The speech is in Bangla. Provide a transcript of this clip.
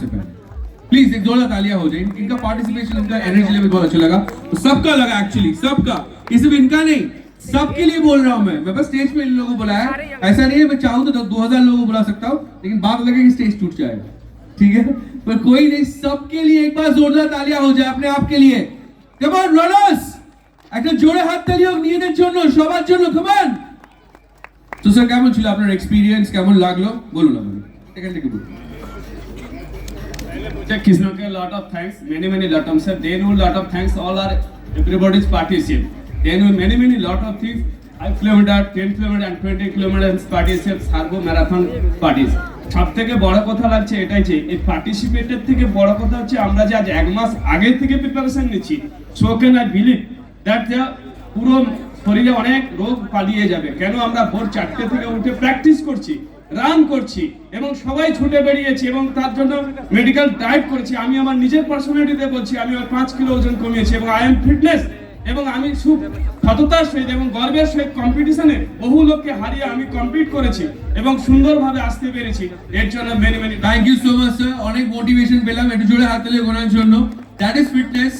सबसे पहले प्लीज एक जोरदार तालियां हो जाए। इनका पार्टिसिपेशन, इनका एनर्जी लेवल बहुत अच्छा लगा, तो सबका लगा एक्चुअली, सबका, ये सिर्फ इनका नहीं, सबके लिए बोल रहा हूं मैं बस स्टेज पे इन लोगों को बुलाया, ऐसा नहीं है मैं चाहूं तो 2000 लोगों को बुला सकता हूं, लेकिन बात लगे कि स्टेज टूट जाएगा, ठीक है, पर कोई नहीं, सबके लिए एक बार जोरदार तालियां हो जाए अपने आप के लिए। कम ऑन रनर्स, একটা জোরে হাত তালি হোক নিজেদের জন্য, সবার জন্য, কম অন। তো স্যার কেমন ছিল আপনার এক্সপেরিয়েন্স, কেমন লাগলো বলুন আমাকে, এখান থেকে বলুন। Kisnoke, lot of thanks, many lot of sir. They know lot of thanks. All are everybody's participate. They know many lot of things. 5 kilometer, 10 kilometer and 20 kilometers participate. Sargo marathon parties. সব থেকে বড় কথা লাগছে এটাই যে এই পার্টিসিপেটের থেকে বড় কথা হচ্ছে আমরা যে আজ এক মাস আগে থেকে প্রিপারেশন নিচ্ছি, so can I believe that পুরো শরীরে অনেক রোগ পালিয়ে যাবে। কেন আমরা ভোর 4টে থেকে উঠে প্র্যাকটিস করছি, রান করছি এবং সবাই ছুটে বেরিয়েছি এবং তার জন্য মেডিকেল ডায়েট করেছি। আমি আমার নিজের পার্সোনালিটিতে বলছি, আমি 5 কিলো ওজন কমিয়েছি এবং আই এম ফিটনেস, এবং আমি খুব সততার সহিত এবং গর্বের সহিত কম্পিটিশনে বহু লোককে হারিয়ে আমি কম্পিট করেছি এবং সুন্দরভাবে আসতে পেরেছি। এর জন্য many thank you so much sir, অনেক মোটিভেশন পেলাম, একটু জোরে হাত তালি গোনার জন্য। That is fitness.